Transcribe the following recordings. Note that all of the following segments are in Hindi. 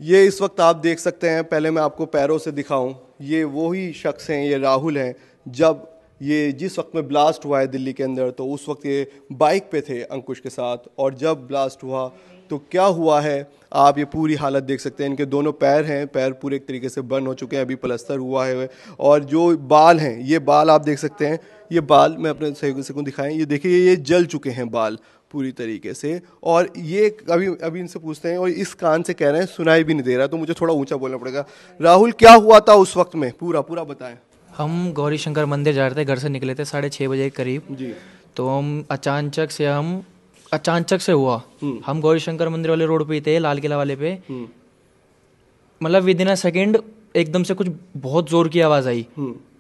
ये इस वक्त आप देख सकते हैं, पहले मैं आपको पैरों से दिखाऊं, ये वही शख्स हैं, ये राहुल हैं। जब ये जिस वक्त में ब्लास्ट हुआ है दिल्ली के अंदर, तो उस वक्त ये बाइक पे थे अंकुश के साथ, और जब ब्लास्ट हुआ तो क्या हुआ है आप ये पूरी हालत देख सकते हैं। इनके दोनों पैर हैं, पैर पूरे एक तरीके से बर्न हो चुके हैं, अभी प्लास्टर हुआ है। और जो बाल हैं, ये बाल आप देख सकते हैं, ये बाल मैं अपने सहयोगी से को दिखाएं, ये देखिए ये जल चुके हैं बाल पूरी तरीके से। और ये अभी अभी इनसे पूछते हैं, और इस कान से कह रहे हैं सुनाई भी नहीं दे रहा, तो मुझे थोड़ा ऊंचा बोलना पड़ेगा। राहुल, क्या हुआ था उस वक्त में, पूरा पूरा बताएं। हम गौरी शंकर मंदिर जा रहे थे, घर से निकले थे 6:30 बजे के करीब जी। तो हम अचानक से हुआ। हम गौरी शंकर मंदिर वाले रोड पे ही थे, लाल किला वाले पे। मतलब विद इन अ सेकेंड एकदम से कुछ बहुत जोर की आवाज़ आई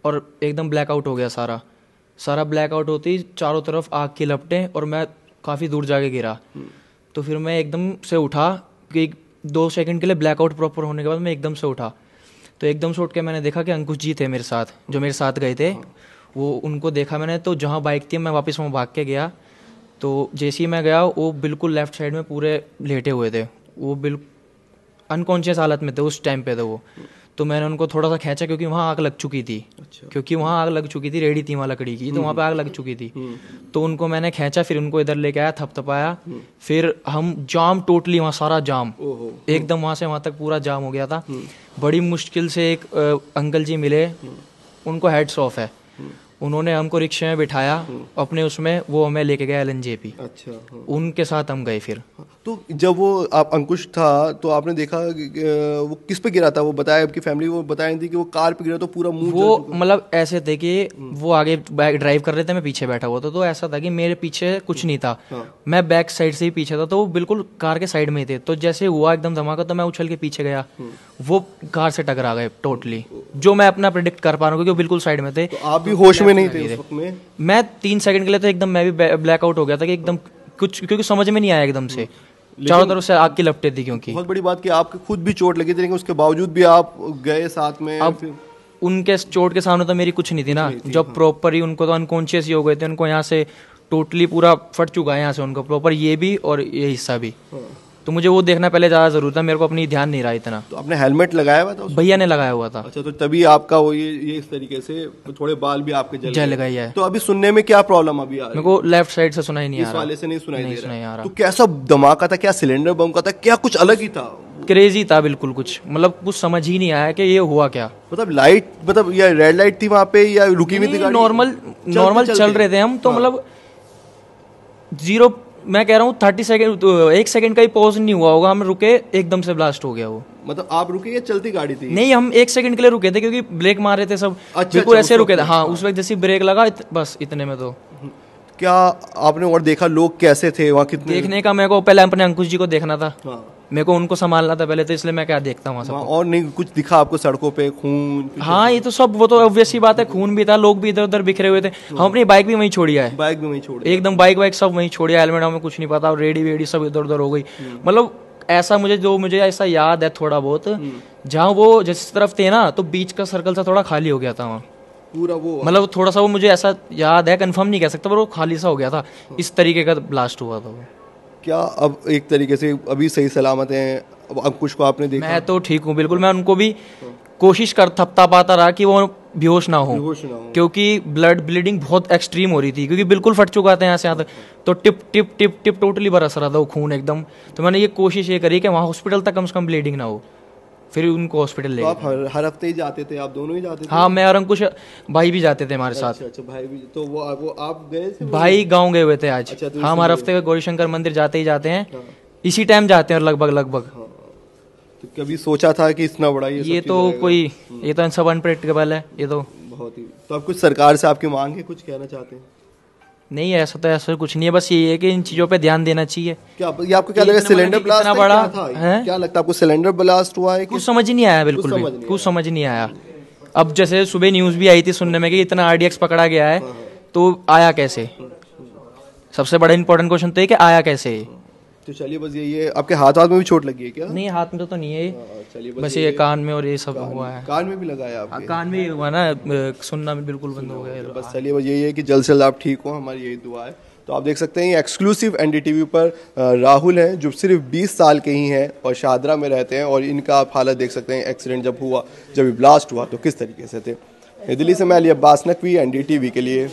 और एकदम ब्लैकआउट हो गया। सारा ब्लैकआउट होती, चारों तरफ आग की लपटें, और मैं काफ़ी दूर जाके गिरा। तो फिर मैं एकदम से उठा कि 2 सेकंड के लिए ब्लैकआउट प्रॉपर होने के बाद मैं एकदम से उठा। तो एकदम से उठ के मैंने देखा कि अंकुश जी थे मेरे साथ, जो मेरे साथ गए थे। वो उनको देखा मैंने, तो जहाँ बाइक थी मैं वापस वहाँ भाग के गया। तो जैसे ही मैं गया, वो बिल्कुल लेफ्ट साइड में पूरे लेटे हुए थे, वो बिल्कुल अनकॉन्शियस हालत में थे उस टाइम पे। तो वो तो मैंने उनको थोड़ा सा खींचा, क्योंकि वहाँ आग लग चुकी थी। अच्छा। क्योंकि वहाँ आग लग चुकी थी, रेडी थी वहाँ लकड़ी की, तो वहाँ पे आग लग चुकी थी। तो उनको मैंने खींचा, फिर उनको इधर लेके आया, थपथपाया। फिर हम जाम, टोटली वहाँ सारा जाम, एकदम वहाँ से वहाँ तक पूरा जाम हो गया था। बड़ी मुश्किल से एक अंकल जी मिले, उनको हेड्स ऑफ है। उन्होंने हमको रिक्शे में बिठाया अपने उसमें, वो हमें लेके गए LNJP। अच्छा। उनके साथ हम गए फिर। तो जब वो आप अंकुश था तो आपने देखा वो किस पे गिरा था, वो बताया आपकी फैमिली वो बताई थी कि वो कार पे गिरा, तो पूरा मुंह वो मतलब ऐसे थे कि वो आगे ड्राइव कर रहे थे, मैं पीछे बैठा हुआ था। तो ऐसा था कि मेरे पीछे कुछ नहीं था, मैं बैक साइड से ही पीछे था, तो वो बिल्कुल कार के साइड में ही थे। तो जैसे हुआ एकदम धमाका, तो मैं उछल के पीछे गया, वो कार से टकरा गए टोटली, जो मैं अपना प्रेडिक्ट कर पा रहा हूँ क्योंकि वो बिल्कुल साइड में थे। तो आप भी होश में नहीं थे उस वक्त में? मैं 3 सेकंड के लिए तो एकदम मैं भी ब्लैकआउट हो गया था कि एकदम कुछ, क्योंकि समझ में नहीं आया एकदम से, चारों तरफ से आग की लपटें थी। क्योंकि बहुत बड़ी बात कि आपको खुद भी चोट लगी थी, लेकिन उसके बावजूद भी आप गए साथ में। अब उनके चोट के सामने तो मेरी कुछ नहीं थी ना, जब प्रॉपर ही उनको तो अनकॉन्शियस ही हो गए थे, उनको यहाँ से टोटली पूरा फट चुका है यहाँ से उनका प्रॉपर, ये भी और ये हिस्सा भी। तो मुझे वो देखना पहले ज़्यादा जरूरी था, मेरे को अपनी ध्यान नहीं रहा इतना। तो आपने हेलमेट लगाया हुआ था? भैया ने लगाया हुआ था। अच्छा, तो तभी आपका वो ये इस तरीके से थोड़े बाल भी आपके जल गई है। तो अभी सुनने में क्या प्रॉब्लम अभी आ रही है? मेरे को लेफ्ट साइड से सुनाई नहीं आ रहा, इस वाले से नहीं सुनाई दे आ रहा। तो कैसा धमाका था, क्या सिलेंडर बम का था, क्या कुछ अलग ही था? क्रेजी था बिल्कुल, कुछ मतलब कुछ समझ ही नहीं आया कि ये हुआ क्या। मतलब लाइट, मतलब या रेड लाइट थी वहां पे या रुकी हुई थी गाड़ी? नॉर्मल चल रहे थे हम तो। मतलब जीरो, मैं कह रहा हूँ 30 सेकंड, 1 सेकंड का ही पॉज नहीं हुआ होगा, हम रुके, एकदम से ब्लास्ट हो गया वो। मतलब आप रुके या चलती गाड़ी थी? नहीं, हम 1 सेकंड के लिए रुके थे, क्योंकि ब्रेक मार रहे थे सब। बिल्कुल ऐसे रुके थे। हाँ, उस वक्त जैसे ब्रेक लगा, बस इतने में। तो क्या आपने और देखा लोग कैसे थे वहाँ, कितने? देखने का मेरे को पहले अपने अंकुश जी को देखना था। हाँ। मेरे को उनको संभालना था पहले, तो इसलिए मैं क्या देखता हूँ सब। और नहीं कुछ दिखा आपको सड़कों पे खून? हाँ, ये तो सब, वो तो ऑब्वियस ही बात है, खून भी था, लोग भी इधर उधर बिखरे हुए थे। हम अपनी बाइक भी वहीं छोड़िया है, बाइक भी वहीं छोड़ी एकदम, बाइक सब वहीं छोड़िया, हेलमेट हमें कुछ नहीं पता, रेडी वेडी सब इधर उधर हो गई। मतलब ऐसा मुझे ऐसा याद है थोड़ा बहुत, जहाँ वो जिस तरफ थे ना, तो बीच का सर्कल सा थोड़ा खाली हो गया था वहाँ पूरा, वो मतलब थोड़ा सा वो मुझे ऐसा याद है, कंफर्म नहीं कह सकता, पर वो खाली सा हो गया था। इस तरीके का ब्लास्ट हुआ था वो। क्या अब एक तरीके से अभी सही सलामत हैं? अब अंकुश को आपने देखा? मैं तो ठीक हूँ बिल्कुल। मैं उनको भी कोशिश कर थपता पाता रहा कि वो बेहोश ना हो, क्योंकि ब्लीडिंग बहुत एक्सट्रीम हो रही थी, क्योंकि बिल्कुल फट चुका था यहाँ से यहाँ तक। तो tip tip tip tip totally बरस रहा था वो खून एकदम। तो मैंने ये कोशिश ये करी कि वहाँ हॉस्पिटल तक कम से कम ब्लीडिंग ना हो, फिर उनको हॉस्पिटल ले। तो आप हर हफ्ते ही जाते थे? आप दोनों ही जाते थे? हाँ, मैं और अंकुश भाई भी जाते थे हमारे साथ। अच्छा, भाई भी। तो वो आप गए थे? भाई गाँव गए हुए थे आज। अच्छा, तो हाँ, हर हफ्ते गौरी शंकर मंदिर जाते ही जाते हैं, इसी टाइम जाते हैं लगभग। तो कभी सोचा था कि इतना बड़ा ये तो कोई, ये तो सब अनप्रेडिक्टेबल है, ये तो बहुत ही। तो आप कुछ सरकार से आपकी मांग है, कुछ कहना चाहते हैं? नहीं, ऐसा कुछ नहीं है, बस ये है कि इन चीजों पे ध्यान देना चाहिए। क्या ये आपको क्या लगा, सिलेंडर ब्लास्ट इतना बड़ा है? क्या लगता है आपको, सिलेंडर ब्लास्ट हुआ है? कुछ समझ नहीं आया, बिल्कुल भी कुछ समझ नहीं आया। अब जैसे सुबह न्यूज भी आई थी सुनने में कि इतना RDX पकड़ा गया है, तो आया कैसे? सबसे बड़ा इंपॉर्टेंट क्वेश्चन तो है कि आया कैसे। तो चलिए, बस ये आपके हाथ में भी चोट लगी है क्या? नहीं, हाथ में तो नहीं है। चलिए, बस ये कान में और ये सब हुआ है। कान में भी लगाया आपके? कान में हुआ ना, सुनना भी बिल्कुल बंद हो गया। बस चलिए, बस यही है कि जल्द से जल्द आप ठीक हो, हमारी यही दुआ है। तो आप देख सकते हैं ये एक्सक्लूसिव एनडीटीवी पर राहुल हैं जो सिर्फ 20 साल के ही हैं और शाहदरा में रहते हैं, और इनका आप हालत देख सकते हैं एक्सीडेंट जब हुआ, जब ब्लास्ट हुआ तो किस तरीके से थे। दिल्ली से मैं अली अब्बास नकवी, एनडीटीवी के लिए।